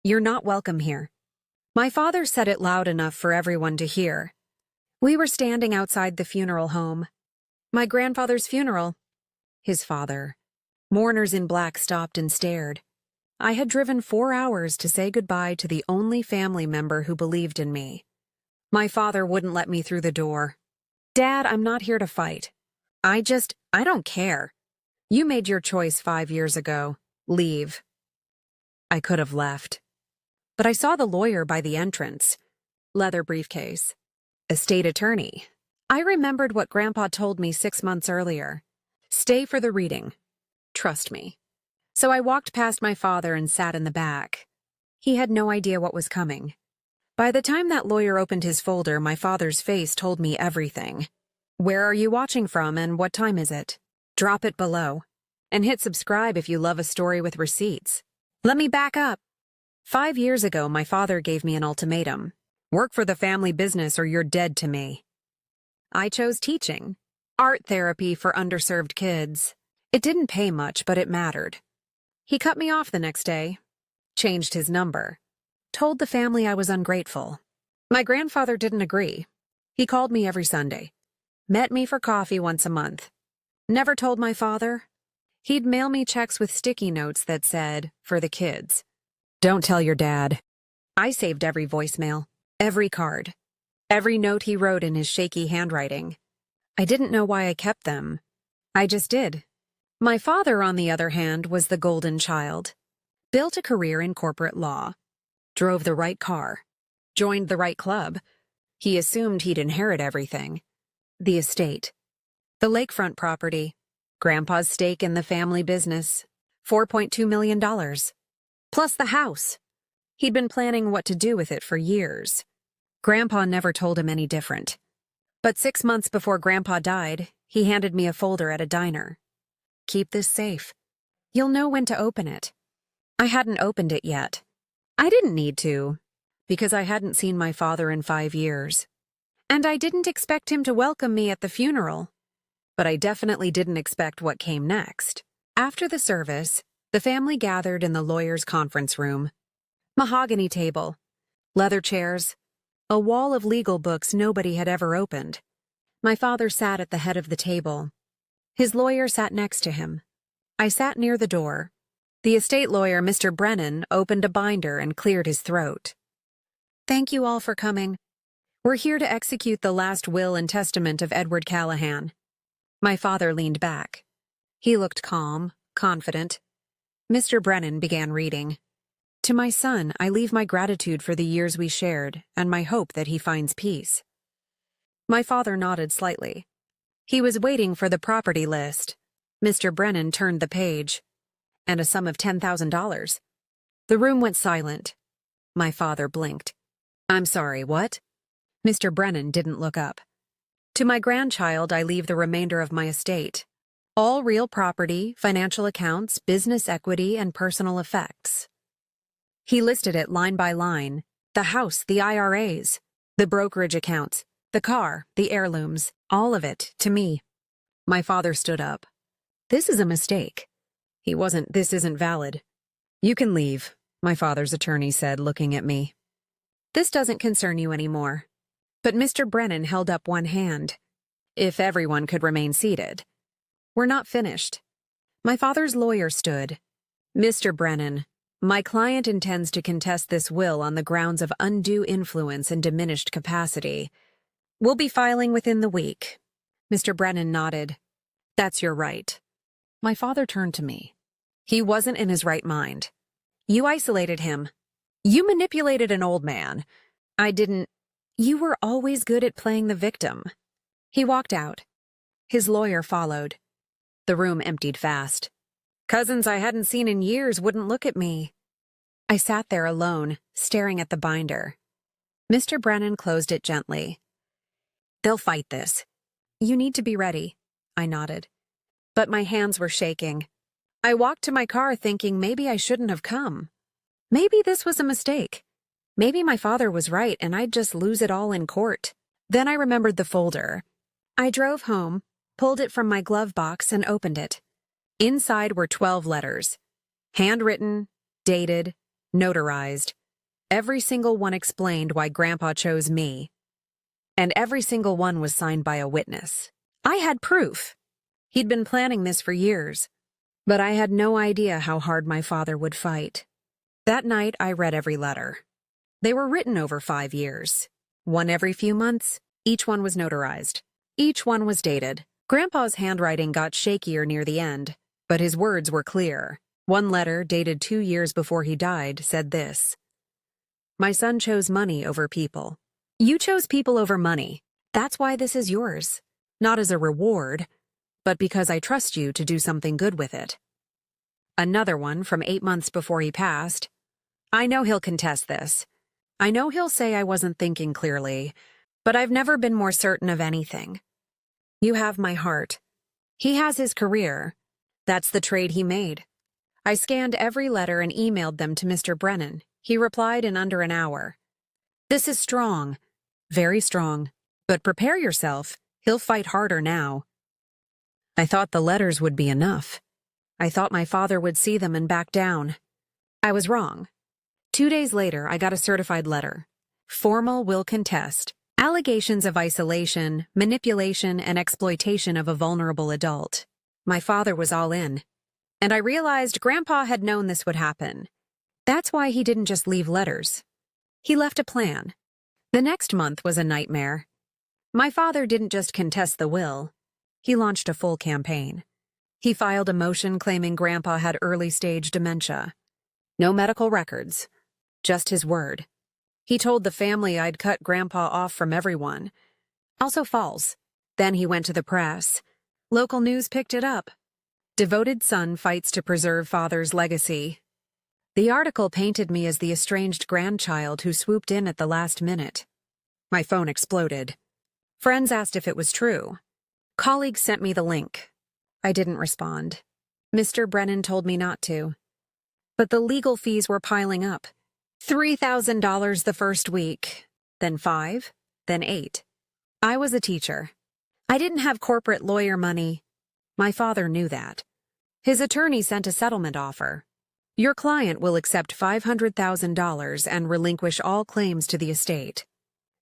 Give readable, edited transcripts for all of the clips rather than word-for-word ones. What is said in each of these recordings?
You're not welcome here." My father said it loud enough for everyone to hear. We were standing outside the funeral home. My grandfather's funeral. His father. Mourners in black stopped and stared. I had driven 4 hours to say goodbye to the only family member who believed in me. My father wouldn't let me through the door. "Dad, I'm not here to fight. I don't care. You made your choice 5 years ago. Leave." I could have left. But I saw the lawyer by the entrance. Leather briefcase. Estate attorney. I remembered what Grandpa told me 6 months earlier. Stay for the reading. Trust me. So I walked past my father and sat in the back. He had no idea what was coming. By the time that lawyer opened his folder, my father's face told me everything. "Where are you watching from and what time is it? Drop it below. And hit subscribe if you love a story with receipts." Let me back up. 5 years ago, my father gave me an ultimatum. Work for the family business or you're dead to me. I chose teaching. Art therapy for underserved kids. It didn't pay much, but it mattered. He cut me off the next day. Changed his number. Told the family I was ungrateful. My grandfather didn't agree. He called me every Sunday. Met me for coffee once a month. Never told my father. He'd mail me checks with sticky notes that said, "For the kids." Don't tell your dad. I saved every voicemail, every card, every note he wrote in his shaky handwriting. I didn't know why I kept them. I just did. My father, on the other hand, was the golden child. Built a career in corporate law. Drove the right car. Joined the right club. He assumed he'd inherit everything. The estate. The lakefront property. Grandpa's stake in the family business. $4.2 million. Plus the house. He'd been planning what to do with it for years. Grandpa never told him any different. But 6 months before Grandpa died, he handed me a folder at a diner. "Keep this safe. You'll know when to open it." I hadn't opened it yet. I didn't need to, because I hadn't seen my father in 5 years. And I didn't expect him to welcome me at the funeral. But I definitely didn't expect what came next. After the service, the family gathered in the lawyer's conference room. Mahogany table, leather chairs, a wall of legal books nobody had ever opened. My father sat at the head of the table. His lawyer sat next to him. I sat near the door. The estate lawyer, Mr. Brennan, opened a binder and cleared his throat. "Thank you all for coming. We're here to execute the last will and testament of Edward Callahan." My father leaned back. He looked calm, confident. Mr. Brennan began reading. "To my son, I leave my gratitude for the years we shared and my hope that he finds peace." My father nodded slightly. He was waiting for the property list. Mr. Brennan turned the page. "And a sum of $10,000. The room went silent. My father blinked. "I'm sorry, what?" Mr. Brennan didn't look up. "To my grandchild, I leave the remainder of my estate. All real property, financial accounts, business equity, and personal effects." He listed it line by line. The house, the IRAs, the brokerage accounts, the car, the heirlooms, all of it, to me. My father stood up. "This is a mistake." This isn't valid." "You can leave," my father's attorney said, looking at me. "This doesn't concern you anymore." But Mr. Brennan held up one hand. "If everyone could remain seated." "We're not finished." My father's lawyer stood. "Mr. Brennan, my client intends to contest this will on the grounds of undue influence and diminished capacity. We'll be filing within the week." Mr. Brennan nodded. "That's your right." My father turned to me. "He wasn't in his right mind. You isolated him. You manipulated an old man. I didn't. You were always good at playing the victim." He walked out. His lawyer followed. The room emptied fast. Cousins I hadn't seen in years wouldn't look at me. I sat there alone, staring at the binder. Mr. Brennan closed it gently. "They'll fight this. You need to be ready." I nodded. But my hands were shaking. I walked to my car thinking maybe I shouldn't have come. Maybe this was a mistake. Maybe my father was right and I'd just lose it all in court. Then I remembered the folder. I drove home, pulled it from my glove box, and opened it. Inside were 12 letters. Handwritten, dated, notarized. Every single one explained why Grandpa chose me, and every single one was signed by a witness. I had proof. He'd been planning this for years, but I had no idea how hard my father would fight. That night, I read every letter. They were written over 5 years. One every few months, each one was notarized. Each one was dated. Grandpa's handwriting got shakier near the end, but his words were clear. One letter, dated 2 years before he died, said this: "My son chose money over people. You chose people over money. That's why this is yours. Not as a reward, but because I trust you to do something good with it." Another one from 8 months before he passed. "I know he'll contest this. I know he'll say I wasn't thinking clearly, but I've never been more certain of anything. You have my heart. He has his career. That's the trade he made." I scanned every letter and emailed them to Mr. Brennan. He replied in under an hour. "This is strong, very strong, but prepare yourself. He'll fight harder now." I thought the letters would be enough. I thought my father would see them and back down. I was wrong. 2 days later, I got a certified letter. Formal will contest. Allegations of isolation, manipulation, and exploitation of a vulnerable adult. My father was all in. And I realized Grandpa had known this would happen. That's why he didn't just leave letters. He left a plan. The next month was a nightmare. My father didn't just contest the will. He launched a full campaign. He filed a motion claiming Grandpa had early-stage dementia. No medical records, just his word. He told the family I'd cut Grandpa off from everyone. Also false. Then he went to the press. Local news picked it up. "Devoted son fights to preserve father's legacy." The article painted me as the estranged grandchild who swooped in at the last minute. My phone exploded. Friends asked if it was true. Colleagues sent me the link. I didn't respond. Mr. Brennan told me not to. But the legal fees were piling up. $3,000 the first week, then 5, then 8. I was a teacher. I didn't have corporate lawyer money. My father knew that. His attorney sent a settlement offer. "Your client will accept $500,000 and relinquish all claims to the estate.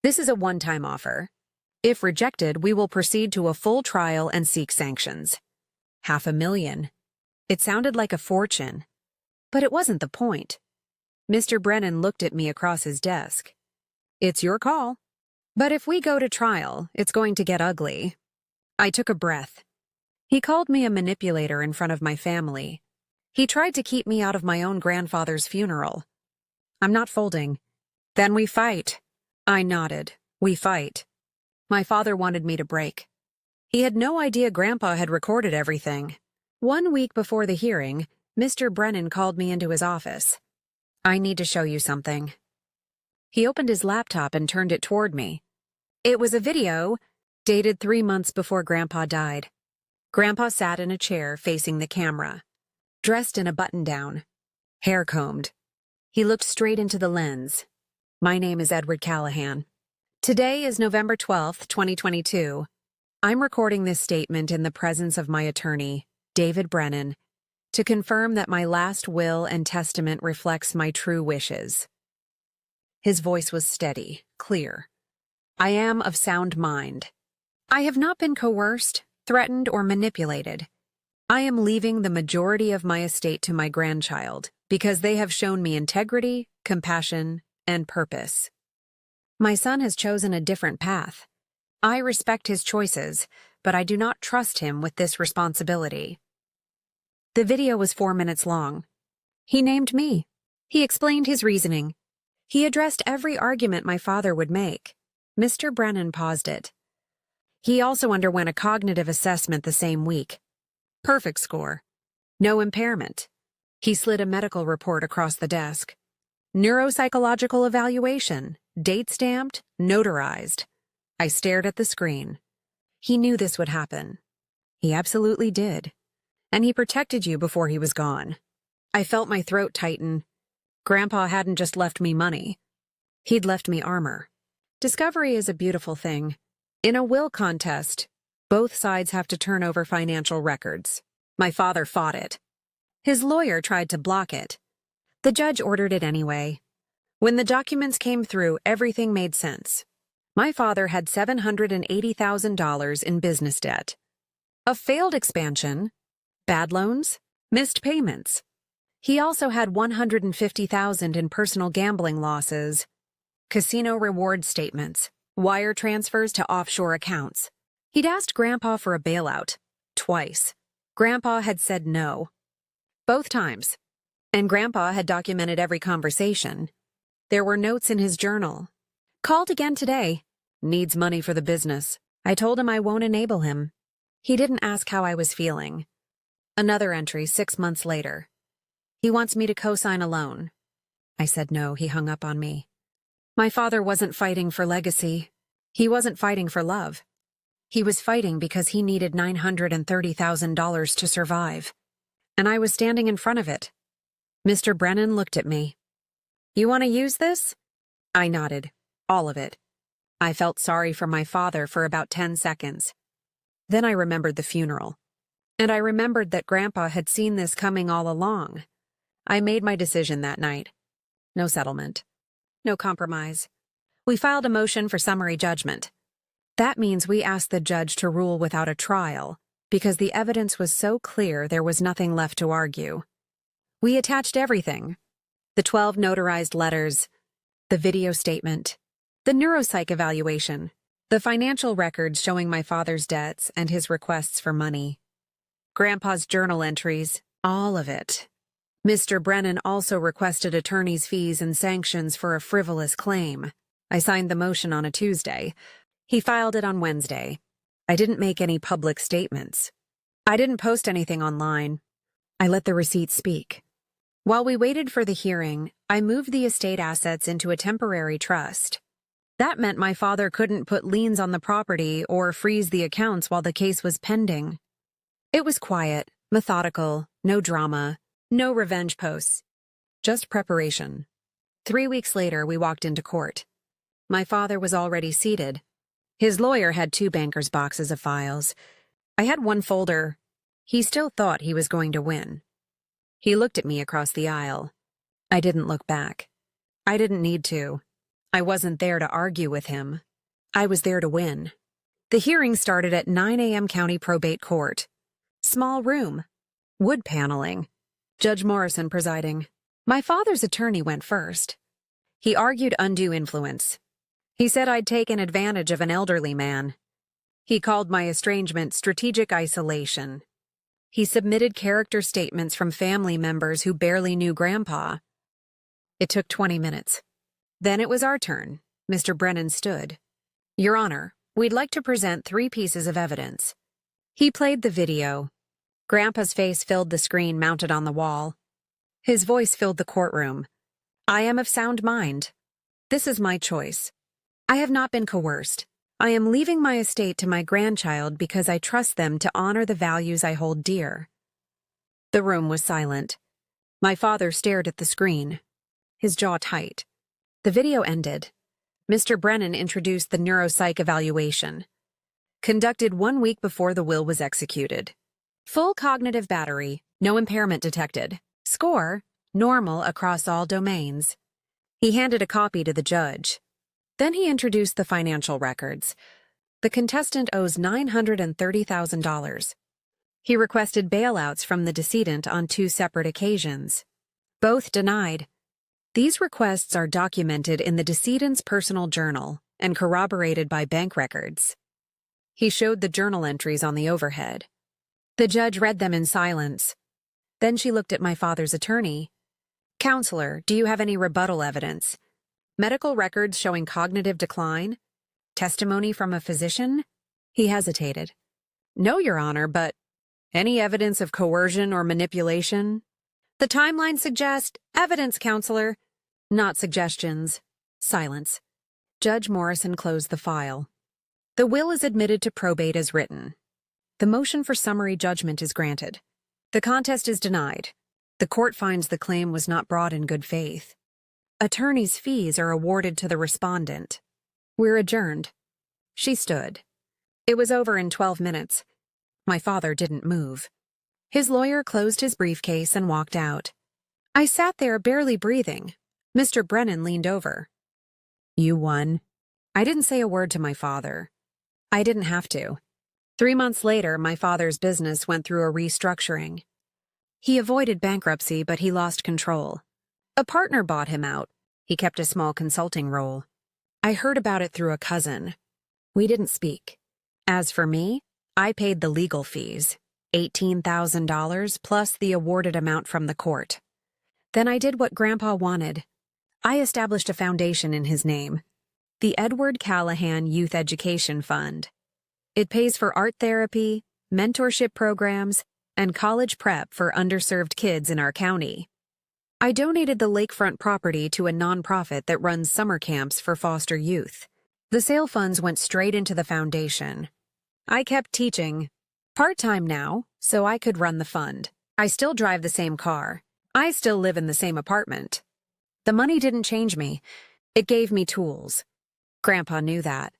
This is a one-time offer. If rejected, we will proceed to a full trial and seek sanctions." $500,000. It sounded like a fortune. But it wasn't the point. Mr. Brennan looked at me across his desk. "It's your call. But if we go to trial, it's going to get ugly." I took a breath. He called me a manipulator in front of my family. He tried to keep me out of my own grandfather's funeral. "I'm not folding." "Then we fight." I nodded. "We fight." My father wanted me to break. He had no idea Grandpa had recorded everything. 1 week before the hearing, Mr. Brennan called me into his office. "I need to show you something." He opened his laptop and turned it toward me. It was a video, dated 3 months before Grandpa died. Grandpa sat in a chair facing the camera, dressed in a button-down, hair combed. He looked straight into the lens. "My name is Edward Callahan. Today is November 12th, 2022. I'm recording this statement in the presence of my attorney, David Brennan, to confirm that my last will and testament reflects my true wishes." His voice was steady, clear. "I am of sound mind. I have not been coerced, threatened, or manipulated. I am leaving the majority of my estate to my grandchild because they have shown me integrity, compassion, and purpose. My son has chosen a different path. I respect his choices, but I do not trust him with this responsibility." The video was 4 minutes long. He named me. He explained his reasoning. He addressed every argument my father would make. Mr. Brennan paused it. He also underwent a cognitive assessment the same week. Perfect score. No impairment. He slid a medical report across the desk. Neuropsychological evaluation. Date stamped, notarized. I stared at the screen. He knew this would happen. He absolutely did. And he protected you before he was gone. I felt my throat tighten. Grandpa hadn't just left me money. He'd left me armor. Discovery is a beautiful thing. In a will contest, both sides have to turn over financial records. My father fought it. His lawyer tried to block it. The judge ordered it anyway. When the documents came through, everything made sense. My father had $780,000 in business debt. A failed expansion, bad loans, missed payments. He also had $150,000 in personal gambling losses, casino reward statements, wire transfers to offshore accounts. He'd asked Grandpa for a bailout, twice. Grandpa had said no. Both times. And Grandpa had documented every conversation. There were notes in his journal. Called again today. Needs money for the business. I told him I won't enable him. He didn't ask how I was feeling. Another entry 6 months later. He wants me to co-sign a loan. I said no. He hung up on me. My father wasn't fighting for legacy. He wasn't fighting for love. He was fighting because he needed $930,000 to survive. And I was standing in front of it. Mr. Brennan looked at me. You want to use this? I nodded. All of it. I felt sorry for my father for about 10 seconds. Then I remembered the funeral. And I remembered that Grandpa had seen this coming all along. I made my decision that night. No settlement. No compromise. We filed a motion for summary judgment. That means we asked the judge to rule without a trial, because the evidence was so clear there was nothing left to argue. We attached everything. The 12 notarized letters, the video statement, the neuropsych evaluation, the financial records showing my father's debts and his requests for money, Grandpa's journal entries, all of it. Mr. Brennan also requested attorney's fees and sanctions for a frivolous claim. I signed the motion on a Tuesday. He filed it on Wednesday. I didn't make any public statements. I didn't post anything online. I let the receipts speak. While we waited for the hearing, I moved the estate assets into a temporary trust. That meant my father couldn't put liens on the property or freeze the accounts while the case was pending. It was quiet, methodical, no drama, no revenge posts. Just preparation. 3 weeks later, we walked into court. My father was already seated. His lawyer had 2 banker's boxes of files. I had 1 folder. He still thought he was going to win. He looked at me across the aisle. I didn't look back. I didn't need to. I wasn't there to argue with him. I was there to win. The hearing started at 9 a.m. County Probate Court. Small room. Wood paneling. Judge Morrison presiding. My father's attorney went first. He argued undue influence. He said I'd taken advantage of an elderly man. He called my estrangement strategic isolation. He submitted character statements from family members who barely knew Grandpa. It took 20 minutes. Then it was our turn. Mr. Brennan stood. Your Honor, we'd like to present 3 pieces of evidence. He played the video. Grandpa's face filled the screen mounted on the wall. His voice filled the courtroom. I am of sound mind. This is my choice. I have not been coerced. I am leaving my estate to my grandchild because I trust them to honor the values I hold dear. The room was silent. My father stared at the screen, his jaw tight. The video ended. Mr. Brennan introduced the neuropsych evaluation. Conducted 1 week before the will was executed. Full cognitive battery, no impairment detected. Score, normal across all domains. He handed a copy to the judge. Then he introduced the financial records. The contestant owes $930,000. He requested bailouts from the decedent on 2 separate occasions. Both denied. These requests are documented in the decedent's personal journal and corroborated by bank records. He showed the journal entries on the overhead. The judge read them in silence. Then she looked at my father's attorney. Counselor, do you have any rebuttal evidence? Medical records showing cognitive decline? Testimony from a physician? He hesitated. No, Your Honor, but any evidence of coercion or manipulation? The timeline suggests evidence, Counselor, not suggestions. Silence. Judge Morrison closed the file. The will is admitted to probate as written. The motion for summary judgment is granted. The contest is denied. The court finds the claim was not brought in good faith. Attorney's fees are awarded to the respondent. We're adjourned. She stood. It was over in 12 minutes. My father didn't move. His lawyer closed his briefcase and walked out. I sat there barely breathing. Mr. Brennan leaned over. You won. I didn't say a word to my father. I didn't have to. 3 months later, my father's business went through a restructuring. He avoided bankruptcy, but he lost control. A partner bought him out. He kept a small consulting role. I heard about it through a cousin. We didn't speak. As for me, I paid the legal fees, $18,000 plus the awarded amount from the court. Then I did what Grandpa wanted. I established a foundation in his name, the Edward Callahan Youth Education Fund. It pays for art therapy, mentorship programs, and college prep for underserved kids in our county. I donated the lakefront property to a nonprofit that runs summer camps for foster youth. The sale funds went straight into the foundation. I kept teaching, part-time now, so I could run the fund. I still drive the same car. I still live in the same apartment. The money didn't change me. It gave me tools. Grandpa knew that.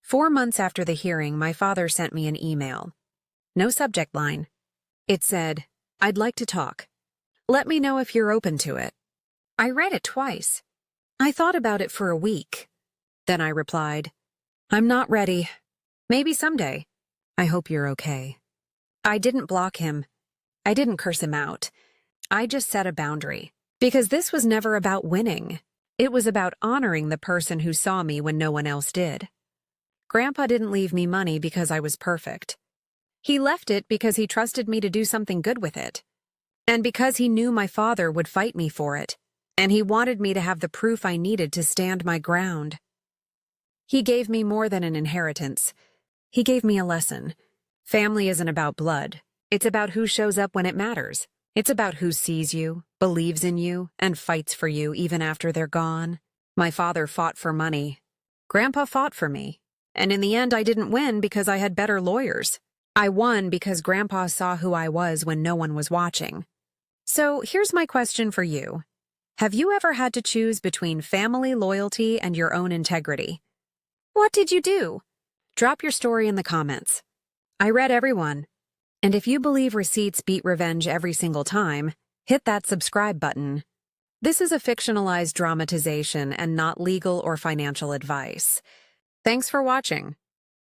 4 months after the hearing, my father sent me an email. No subject line. It said, "I'd like to talk. Let me know if you're open to it." I read it twice. I thought about it for a week. Then I replied, "I'm not ready. Maybe someday. I hope you're okay." I didn't block him. I didn't curse him out. I just set a boundary. Because this was never about winning. It was about honoring the person who saw me when no one else did. Grandpa didn't leave me money because I was perfect. He left it because he trusted me to do something good with it. And because he knew my father would fight me for it. And he wanted me to have the proof I needed to stand my ground. He gave me more than an inheritance. He gave me a lesson. Family isn't about blood. It's about who shows up when it matters. It's about who sees you, believes in you, and fights for you even after they're gone. My father fought for money. Grandpa fought for me. And in the end, I didn't win because I had better lawyers. I won because Grandpa saw who I was when no one was watching. So here's my question for you. Have you ever had to choose between family loyalty and your own integrity? What did you do? Drop your story in the comments. I read everyone. And if you believe receipts beat revenge every single time, hit that subscribe button. This is a fictionalized dramatization and not legal or financial advice. Thanks for watching.